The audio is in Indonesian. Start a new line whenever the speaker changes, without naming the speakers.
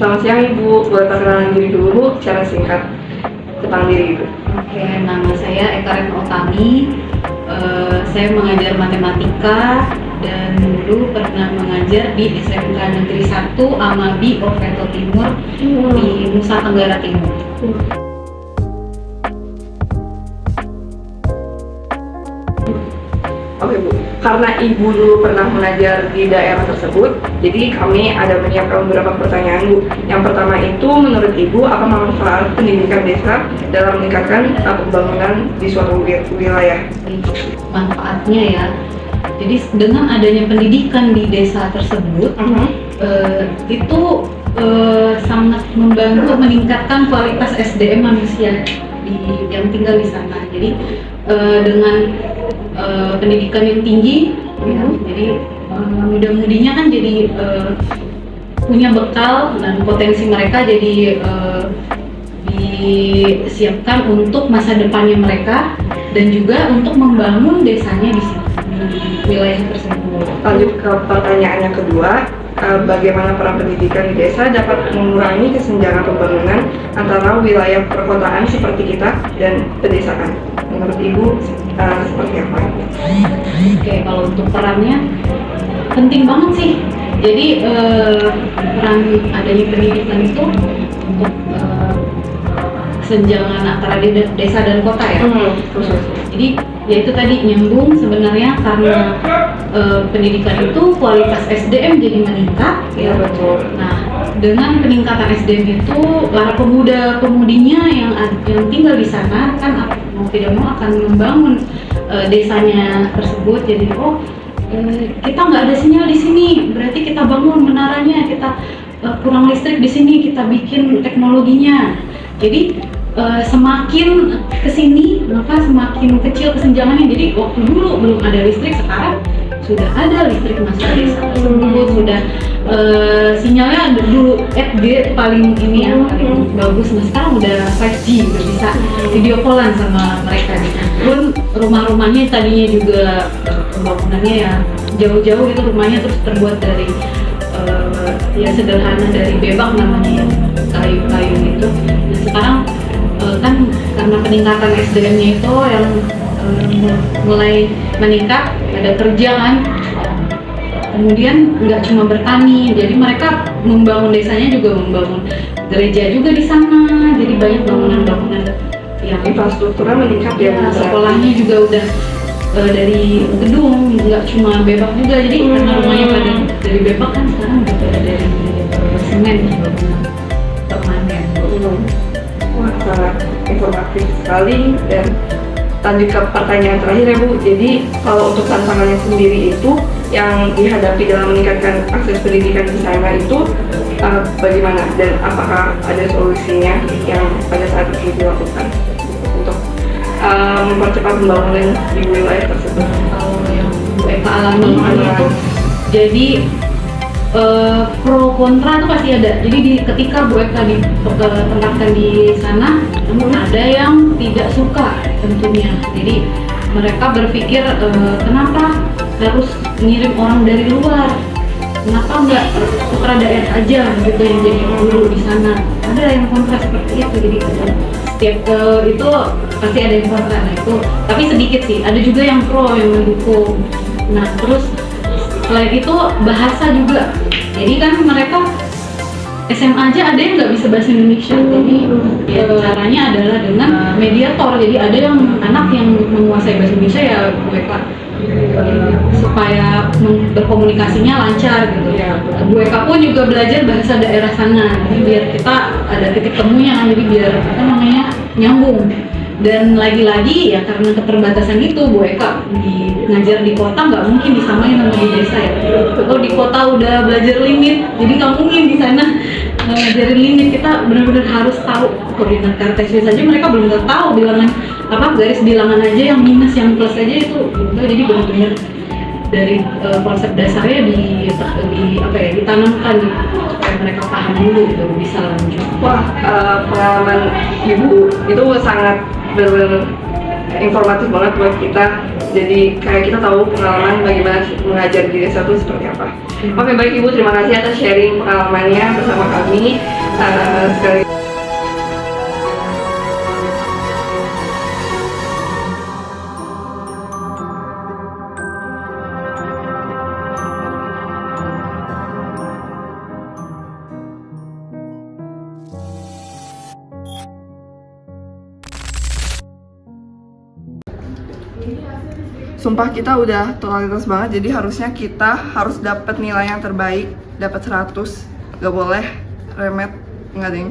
Selamat siang Ibu, boleh perkenalan diri dulu Bu, secara singkat tentang diri Ibu.
Oke, nama saya Eka Retno Utami. Saya mengajar matematika dan dulu pernah mengajar di SMK Negeri 1 Amabi Oveto Timur di Nusa Tenggara Timur.
Oke Bu, karena Ibu dulu pernah mengajar di daerah tersebut, jadi kami ada menyiapkan beberapa pertanyaan Bu. Yang pertama itu, menurut Ibu, apa manfaat pendidikan desa dalam meningkatkan pembangunan di suatu wilayah?
Manfaatnya ya, jadi dengan adanya pendidikan di desa tersebut, itu sangat membantu meningkatkan kualitas SDM manusia yang tinggal di sana. Jadi dengan pendidikan yang tinggi, ya, jadi mudah-mudinya kan jadi punya bekal dan potensi mereka jadi disiapkan untuk masa depannya mereka dan juga untuk membangun desanya di wilayah tersebut.
Lanjut ke pertanyaan yang kedua, bagaimana peran pendidikan di desa dapat mengurangi kesenjangan pembangunan antara wilayah perkotaan seperti kita dan pedesaan? Menurut Ibu seperti apa?
Oke, kalau untuk perannya penting banget sih. Jadi peran adanya pendidikan itu untuk kesenjangan antara desa dan kota ya.
Khusus.
Jadi ya itu tadi nyambung sebenarnya karena pendidikan itu kualitas SDM jadi meningkat
Ya betul.
Nah, dengan peningkatan SDM itu para pemuda-pemudinya yang tinggal di sana kan mau tidak mau akan membangun desanya tersebut. Jadi kita nggak ada sinyal di sini, berarti kita bangun menaranya, kita kurang listrik di sini, kita bikin teknologinya. Jadi semakin kesini maka semakin kecil kesenjangannya. Jadi waktu dulu belum ada listrik, sekarang sudah ada listrik masuk ke desa tersebut, sudah sinyalnya dulu FG paling ini yang paling bagus, nah sekarang udah 5G, udah bisa video callan sama mereka. Pun rumah-rumahnya tadinya juga pembangunannya ya jauh-jauh gitu, rumahnya terus terbuat dari ya sederhana dari bebak namanya, kayu-kayu gitu. Nah sekarang kan karena peningkatan SDM-nya itu yang mulai meningkat, ada kerja kan, kemudian nggak cuma bertani, jadi mereka membangun desanya juga membangun gereja juga di sana, jadi banyak bangunan-bangunan yang
Infrastrukturnya meningkat ya.
sekolahnya juga udah dari gedung, nggak cuma bebak juga, jadi karena rumahnya pada dari bebak kan sekarang udah pada dari semen bangunan permanen.
Wah, sangat informatif sekali. Dan lanjut ke pertanyaan terakhir ya Bu, jadi kalau untuk tantangannya sendiri itu yang dihadapi dalam meningkatkan akses pendidikan di sana itu bagaimana, dan apakah ada solusinya yang pada saat itu dilakukan untuk mempercepat pembangunan di wilayah tersebut?
Kalau yang Bu Eka alami itu jadi pro kontra itu pasti ada. Jadi ketika Bu Eka ditempatkan di sana, namun ada yang tidak suka tentunya. Jadi mereka berpikir kenapa harus ngirim orang dari luar? Kenapa nggak putra daerah aja gitu yang jadi guru di sana? Ada yang kontra seperti itu. Jadi setiap itu pasti ada yang kontra. Nah itu, tapi sedikit sih. Ada juga yang pro, yang mendukung. Nah terus selain itu bahasa juga. Jadi kan mereka SMA aja ada yang nggak bisa bahasa Indonesia. Jadi ya, caranya adalah dengan mediator. Jadi ada yang anak yang menguasai bahasa Indonesia ya mereka supaya berkomunikasinya lancar gitu ya. Bu Eka pun juga belajar bahasa daerah sana. Jadi biar kita ada titik temunya kan. Jadi biar apa namanya nyambung. Dan lagi-lagi ya karena keterbatasan itu, Bu Eka ngajar di kota nggak mungkin disamain sama di desa ya. Kalau di kota udah belajar limit, jadi nggak mungkin di sana ngajarin limit. Kita benar-benar harus tahu koordinat kartesius saja mereka belum tahu, bilangan apa garis bilangan aja yang minus yang plus aja itu. Jadi benar-benar dari konsep dasarnya ditanamkan supaya mereka paham dulu gitu, bisa lanjut.
Wah, pengalaman Ibu itu sangat benar-benar informatif banget buat kita Jadi kayak kita tahu pengalaman bagaimana mengajar di desa itu seperti apa. Oke, baik Ibu, terima kasih atas sharing pengalamannya bersama kami. Sekali sumpah kita udah totalitas banget, jadi harusnya kita harus dapat nilai yang terbaik, dapat 100, gak boleh remet, enggak deng.